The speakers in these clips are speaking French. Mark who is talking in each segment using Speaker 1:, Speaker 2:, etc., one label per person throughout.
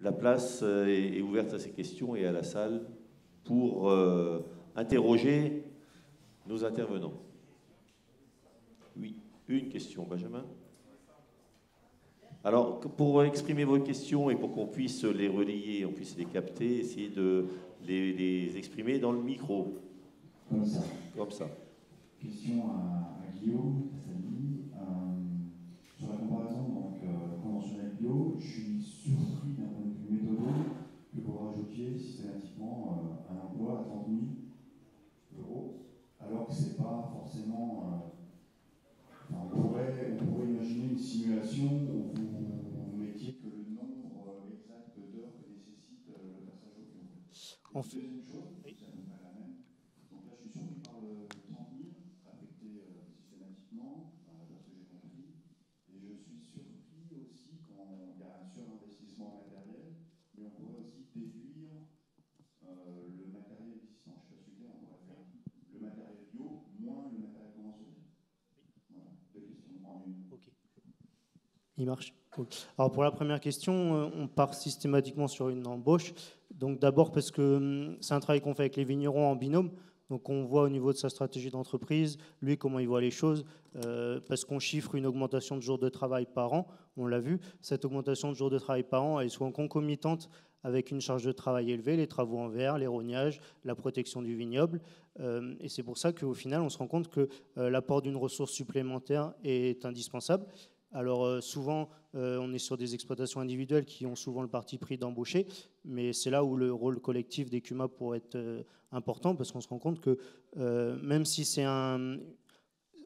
Speaker 1: la place est ouverte à ces questions et à la salle pour interroger nos intervenants. Oui, une question, Benjamin. Alors, pour exprimer vos questions et pour qu'on puisse les relayer, on puisse les capter, essayez de les exprimer dans le micro.
Speaker 2: Comme ça.
Speaker 1: Comme ça.
Speaker 2: Question à Guillaume, sur la comparaison donc, conventionnelle bio, je suis surpris d'un point de vue méthode que vous rajoutiez systématiquement un emploi à 30 000 €, alors que ce n'est pas forcément... on pourrait imaginer une simulation où vous mettiez que le nombre exact d'heures que nécessite le passage au bio. Deuxième chose, c'est à peu près la même. Donc là, je suis surpris par le 30 000 affecté systématiquement, d'après ce que j'ai compris. Et je suis surpris aussi quand il y a un surinvestissement matériel, mais on pourrait aussi déduire le matériel existant. Je ne sais pas si c'est clair, on pourrait faire le matériel bio moins le matériel conventionnel. Voilà, deux questions en une.
Speaker 3: Ok. Il marche. Alors pour la première question, on part systématiquement sur une embauche. Donc d'abord parce que c'est un travail qu'on fait avec les vignerons en binôme. Donc on voit au niveau de sa stratégie d'entreprise, lui comment il voit les choses, parce qu'on chiffre une augmentation de jours de travail par an, on l'a vu. Cette augmentation de jours de travail par an, elle est souvent concomitante avec une charge de travail élevée, les travaux en verre, les rognages, la protection du vignoble. Et c'est pour ça qu'au final, on se rend compte que l'apport d'une ressource supplémentaire est indispensable. Alors souvent, on est sur des exploitations individuelles qui ont souvent le parti pris d'embaucher, mais c'est là où le rôle collectif des CUMA pourrait être important, parce qu'on se rend compte que même si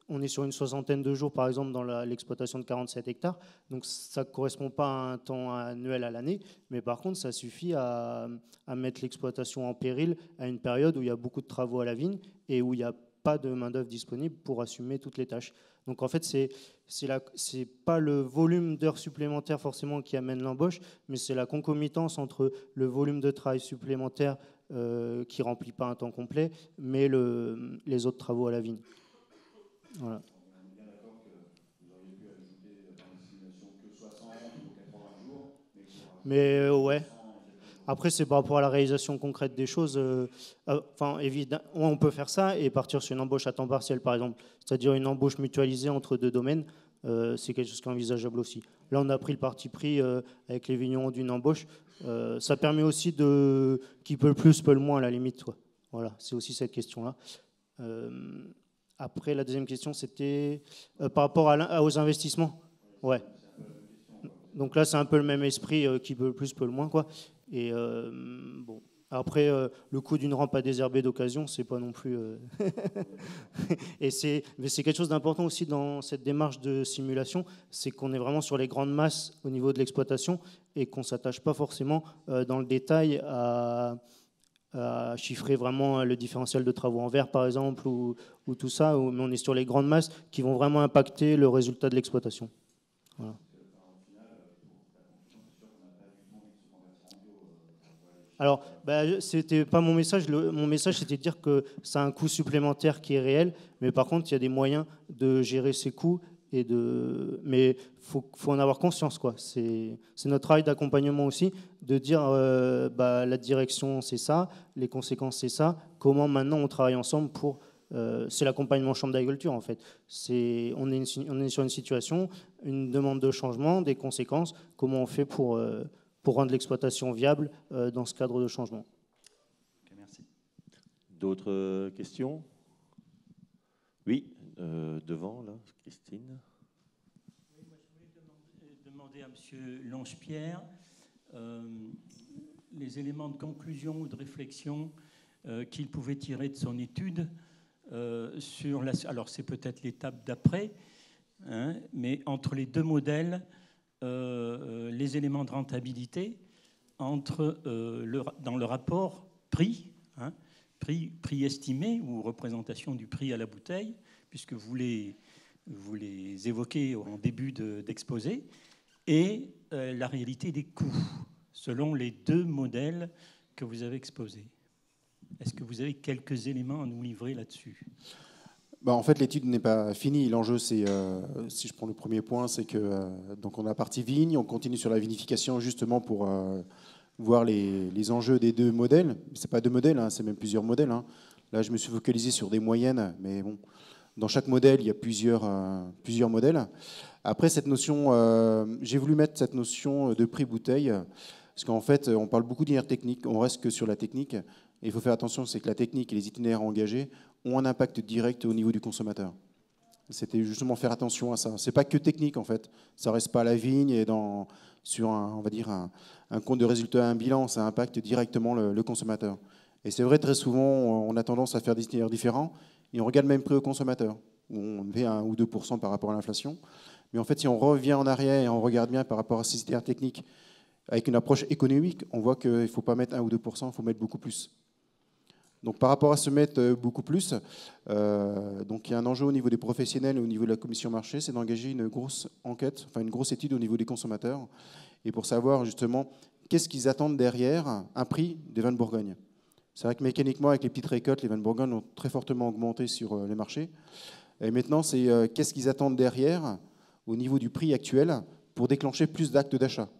Speaker 3: on est sur une soixantaine de jours, par exemple, dans l'exploitation de 47 hectares, donc ça ne correspond pas à un temps annuel à l'année, mais par contre, ça suffit à mettre l'exploitation en péril à une période où il y a beaucoup de travaux à la vigne et où il n'y a pas de main-d'œuvre disponible pour assumer toutes les tâches. Donc en fait, c'est pas le volume d'heures supplémentaires forcément qui amène l'embauche, mais c'est la concomitance entre le volume de travail supplémentaire qui remplit pas un temps complet, mais les autres travaux à la vigne. Voilà.
Speaker 2: On est bien d'accord que vous auriez pu ajouter dans les simulations que 60 ou 80 jours, mais que
Speaker 3: mais ouais. Après, c'est par rapport à la réalisation concrète des choses. Enfin, évidemment, on peut faire ça et partir sur une embauche à temps partiel, par exemple. C'est-à-dire une embauche mutualisée entre deux domaines. C'est quelque chose qui est envisageable aussi. Là, on a pris le parti pris avec les vignerons d'une embauche. Ça permet aussi de qui peut le plus, peut le moins, à la limite. Quoi. Voilà, c'est aussi cette question-là. Après, la deuxième question, c'était par rapport aux investissements. Ouais. Donc là, c'est un peu le même esprit, qui peut le plus, peut le moins, quoi. Et bon, après, le coût d'une rampe à désherber d'occasion, c'est pas non plus. Mais c'est quelque chose d'important aussi dans cette démarche de simulation, c'est qu'on est vraiment sur les grandes masses au niveau de l'exploitation et qu'on s'attache pas forcément dans le détail à chiffrer vraiment le différentiel de travaux en verre, par exemple, ou tout ça, mais on est sur les grandes masses qui vont vraiment impacter le résultat de l'exploitation. Voilà. Alors, c'était pas mon message. Mon message, c'était de dire que c'est un coût supplémentaire qui est réel, mais par contre, il y a des moyens de gérer ces coûts mais faut en avoir conscience, quoi. C'est notre travail d'accompagnement aussi, de dire la direction, c'est ça, les conséquences, c'est ça. Comment maintenant on travaille ensemble pour c'est l'accompagnement chambre d'agriculture en fait. On est sur une situation, une demande de changement, des conséquences. Comment on fait pour rendre l'exploitation viable dans ce cadre de changement.
Speaker 1: Okay, merci. D'autres questions? Oui, devant, là, Christine.
Speaker 4: Oui, moi, je voulais demander à M. Longe-Pierre les éléments de conclusion ou de réflexion qu'il pouvait tirer de son étude sur alors, c'est peut-être l'étape d'après, hein, mais entre les deux modèles, les éléments de rentabilité dans le rapport prix, hein, prix estimé ou représentation du prix à la bouteille, puisque vous les évoquez en début d'exposé, et la réalité des coûts, selon les deux modèles que vous avez exposés. Est-ce que vous avez quelques éléments à nous livrer là-dessus ?
Speaker 5: En fait, l'étude n'est pas finie. L'enjeu, c'est, si je prends le premier point, c'est que donc on a la partie vigne, on continue sur la vinification justement pour voir les enjeux des deux modèles. C'est pas deux modèles, hein, c'est même plusieurs modèles. Hein. Là, je me suis focalisé sur des moyennes, mais bon, dans chaque modèle, il y a plusieurs modèles. Après, cette notion, j'ai voulu mettre cette notion de prix bouteille, parce qu'en fait, on parle beaucoup d'itinéraire technique, on reste que sur la technique. Et il faut faire attention, c'est que la technique et les itinéraires engagés ont un impact direct au niveau du consommateur. C'était justement faire attention à ça. C'est pas que technique en fait. Ça reste pas à la vigne et sur on va dire un compte de résultat, un bilan, ça impacte directement le consommateur. Et c'est vrai, très souvent, on a tendance à faire des itinéraires différents et on regarde le même prix au consommateur. On fait 1 ou 2% par rapport à l'inflation. Mais en fait, si on revient en arrière et on regarde bien par rapport à ces itinéraires techniques avec une approche économique, on voit qu'il ne faut pas mettre 1 ou 2%, il faut mettre beaucoup plus. Donc par rapport à se mettre beaucoup plus, donc il y a un enjeu au niveau des professionnels et au niveau de la commission marché, c'est d'engager une grosse enquête, enfin une grosse étude au niveau des consommateurs, et pour savoir justement qu'est-ce qu'ils attendent derrière un prix des vins de Bourgogne. C'est vrai que mécaniquement, avec les petites récoltes, les vins de Bourgogne ont très fortement augmenté sur les marchés. Et maintenant, c'est qu'est-ce qu'ils attendent derrière au niveau du prix actuel pour déclencher plus d'actes d'achat.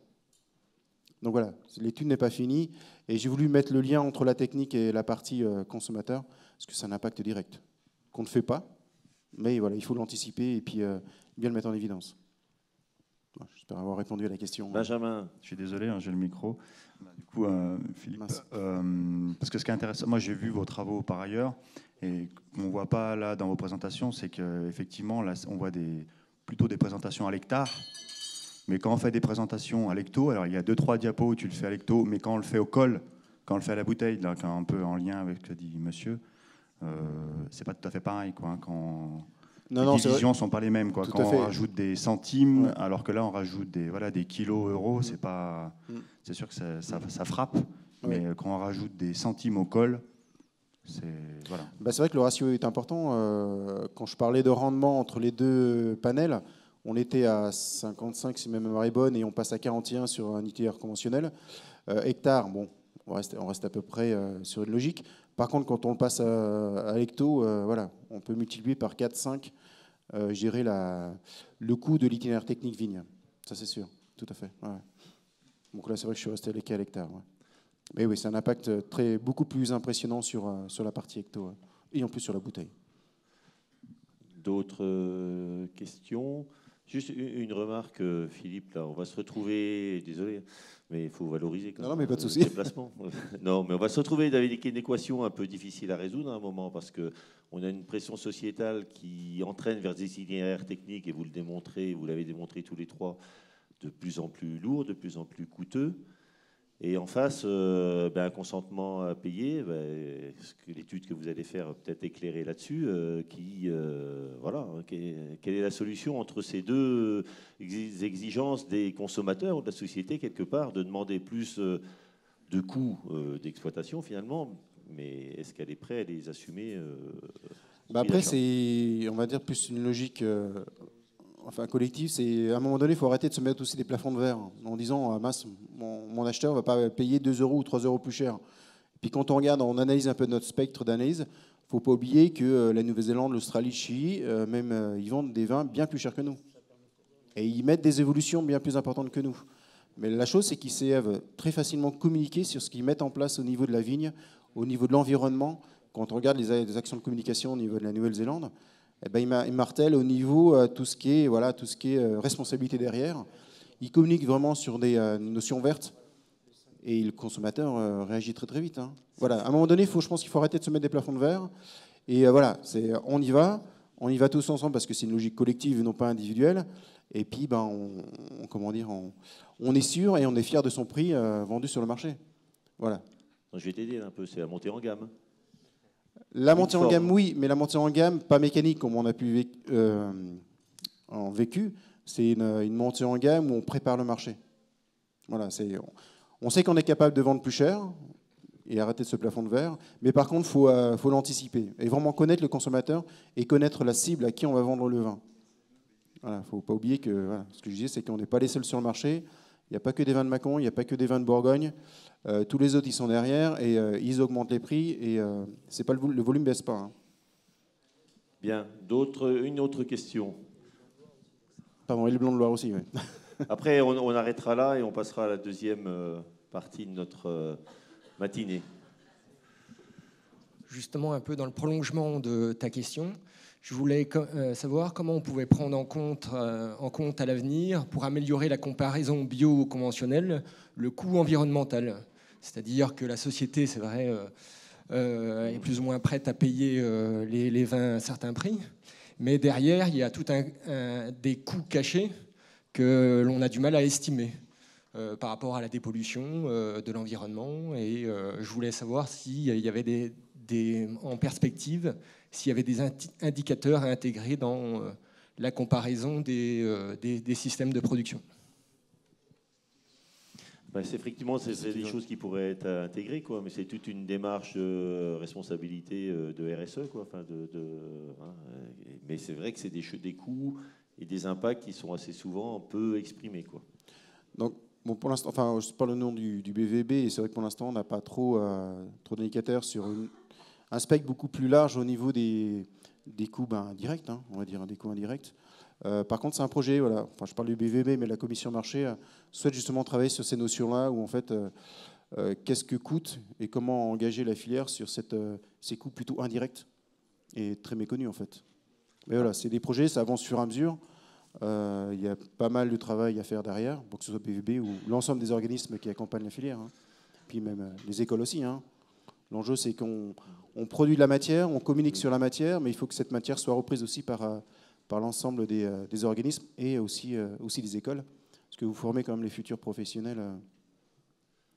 Speaker 5: Donc voilà, l'étude n'est pas finie et j'ai voulu mettre le lien entre la technique et la partie consommateur parce que c'est un impact direct qu'on ne fait pas, mais voilà, il faut l'anticiper et puis bien le mettre en évidence. J'espère avoir répondu à la question.
Speaker 1: Benjamin.
Speaker 6: Je suis désolé, hein, j'ai le micro. Du coup, Philippe, parce que ce qui est intéressant, moi j'ai vu vos travaux par ailleurs et qu'on ne voit pas là dans vos présentations, c'est qu'effectivement, là, on voit plutôt des présentations à l'hectare. Mais quand on fait des présentations à l'hecto, alors il y a 2-3 diapos où tu le fais à l'hecto, mais quand on le fait au col, quand on le fait à la bouteille, là, quand un peu en lien avec ce que dit monsieur, c'est pas tout à fait pareil, quoi. Quand les divisions ne sont pas les mêmes, quoi. Quand on rajoute des centimes, ouais. Alors que là on rajoute des kilos euros, c'est pas, c'est sûr que ça frappe, mais quand on rajoute des centimes au col, c'est voilà.
Speaker 5: Bah, c'est vrai que le ratio est important. Quand je parlais de rendement entre les deux panels. On était à 55, si ma mémoire est bonne, et on passe à 41 sur un itinéraire conventionnel. Hectare, bon, on reste à peu près sur une logique. Par contre, quand on le passe à l'hecto, voilà, on peut multiplier par 4, 5, je dirais, le coût de l'itinéraire technique vigne. Ça, c'est sûr, tout à fait. Ouais. Donc là, c'est vrai que je suis resté à l'hectare. Ouais. Mais oui, c'est un impact beaucoup plus impressionnant sur la partie hecto, et en plus sur la bouteille.
Speaker 1: D'autres questions ? Juste une remarque, Philippe, là, on va se retrouver, désolé, mais il faut valoriser quand même.
Speaker 5: Non, mais pas de souci.
Speaker 1: Déplacement. Non, mais on va se retrouver avec une équation un peu difficile à résoudre à un moment, parce qu'on a une pression sociétale qui entraîne vers des itinéraires techniques, et vous le démontrez, vous l'avez démontré tous les trois, de plus en plus lourds, de plus en plus coûteux. Et en face, un consentement à payer, l'étude que vous allez faire peut-être éclairer là-dessus, voilà, quelle est la solution entre ces deux exigences des consommateurs ou de la société, quelque part, de demander plus de coûts d'exploitation finalement, mais est-ce qu'elle est prête à les assumer
Speaker 5: Après, c'est, on va dire, plus une logique... collectif, c'est à un moment donné, il faut arrêter de se mettre aussi des plafonds de verre en disant mon acheteur ne va pas payer 2 euros ou 3 euros plus cher. Et puis quand on analyse un peu notre spectre d'analyse, il ne faut pas oublier que la Nouvelle-Zélande, l'Australie, Chili, ils vendent des vins bien plus chers que nous. Et ils mettent des évolutions bien plus importantes que nous. Mais la chose, c'est qu'ils savent très facilement communiquer sur ce qu'ils mettent en place au niveau de la vigne, au niveau de l'environnement. Quand on regarde les actions de communication au niveau de la Nouvelle-Zélande, il martèle au niveau tout ce qui est responsabilité derrière. Il communique vraiment sur des notions vertes et le consommateur réagit très très vite. Hein. Voilà. À un moment donné, je pense qu'il faut arrêter de se mettre des plafonds de verre. Et on y va tous ensemble parce que c'est une logique collective et non pas individuelle. Et puis, on est sûr et on est fier de son prix vendu sur le marché. Voilà.
Speaker 1: Je vais t'aider un peu, c'est la montée en gamme.
Speaker 5: La montée en gamme, oui, mais la montée en gamme, pas mécanique comme on a pu en vécu. C'est une montée en gamme où on prépare le marché. Voilà, on sait qu'on est capable de vendre plus cher et arrêter de ce plafond de verre, mais par contre, il faut l'anticiper et vraiment connaître le consommateur et connaître la cible à qui on va vendre le vin. Voilà, il ne faut pas oublier que ce que je disais, c'est qu'on n'est pas les seuls sur le marché. Il n'y a pas que des vins de Mâcon, il n'y a pas que des vins de Bourgogne. Tous les autres, ils sont derrière et ils augmentent les prix et c'est pas le volume ne baisse pas. Hein.
Speaker 1: Bien. Une autre question.
Speaker 5: Pardon, et le blanc de Loire aussi, oui.
Speaker 1: Après, on arrêtera là et on passera à la deuxième partie de notre matinée.
Speaker 7: Justement, un peu dans le prolongement de ta question, je voulais savoir comment on pouvait prendre en compte à l'avenir, pour améliorer la comparaison bio-conventionnelle, le coût environnemental. C'est-à-dire que la société, c'est vrai, est plus ou moins prête à payer les vins à un certain prix, mais derrière, il y a tout des coûts cachés que l'on a du mal à estimer par rapport à la dépollution de l'environnement. Et je voulais savoir s'il y avait en perspective, s'il y avait des indicateurs à intégrer dans la comparaison des systèmes de production.
Speaker 1: Ben, effectivement, c'est des choses qui pourraient être intégrées, quoi, mais c'est toute une démarche de responsabilité de RSE, quoi. Enfin, mais c'est vrai que c'est des coûts et des impacts qui sont assez souvent peu exprimés, quoi.
Speaker 5: Donc, bon, pour l'instant, enfin, je parle au nom du BVB, et c'est vrai que pour l'instant, on n'a pas trop d'indicateurs sur un spectre beaucoup plus large au niveau des coûts directs, hein, on va dire, des coûts indirects. Par contre, c'est un projet, voilà. Enfin, je parle du BVB, mais la commission marché souhaite justement travailler sur ces notions-là, où en fait, qu'est-ce que coûte et comment engager la filière sur ces coûts plutôt indirects et très méconnus en fait. Mais voilà, c'est des projets, ça avance sur à mesure. Il y a pas mal de travail à faire derrière, pour que ce soit BVB ou l'ensemble des organismes qui accompagnent la filière, hein. Puis même les écoles aussi, hein. L'enjeu, c'est qu'on produit de la matière, on communique sur la matière, mais il faut que cette matière soit reprise aussi par l'ensemble des organismes et aussi des écoles, parce que vous formez quand même les futurs professionnels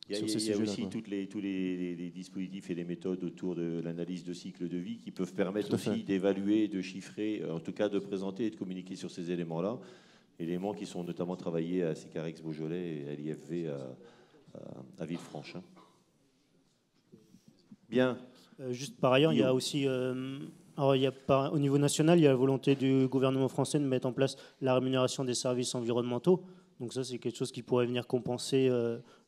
Speaker 5: sur ces sujets-là. Il y a aussi
Speaker 1: tous les dispositifs et les méthodes autour de l'analyse de cycle de vie qui peuvent permettre aussi d'évaluer, de chiffrer, en tout cas de présenter et de communiquer sur ces éléments-là, éléments qui sont notamment travaillés à Sicarex Beaujolais et à l'IFV à Villefranche. Bien.
Speaker 3: Juste par ailleurs, il y a aussi, au niveau national, il y a la volonté du gouvernement français de mettre en place la rémunération des services environnementaux. Donc ça, c'est quelque chose qui pourrait venir compenser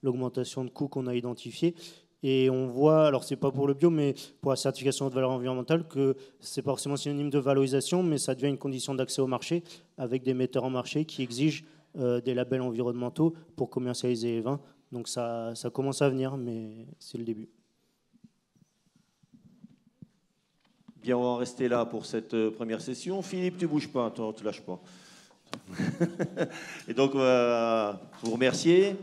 Speaker 3: l'augmentation de coûts qu'on a identifiée. Et on voit, alors c'est pas pour le bio, mais pour la certification de valeur environnementale, que c'est pas forcément synonyme de valorisation, mais ça devient une condition d'accès au marché, avec des metteurs en marché qui exigent des labels environnementaux pour commercialiser les vins. Donc ça commence à venir, mais c'est le début.
Speaker 1: Bien, on va en rester là pour cette première session. Philippe, tu bouges pas, tu lâches pas. Et donc, on va vous remercier.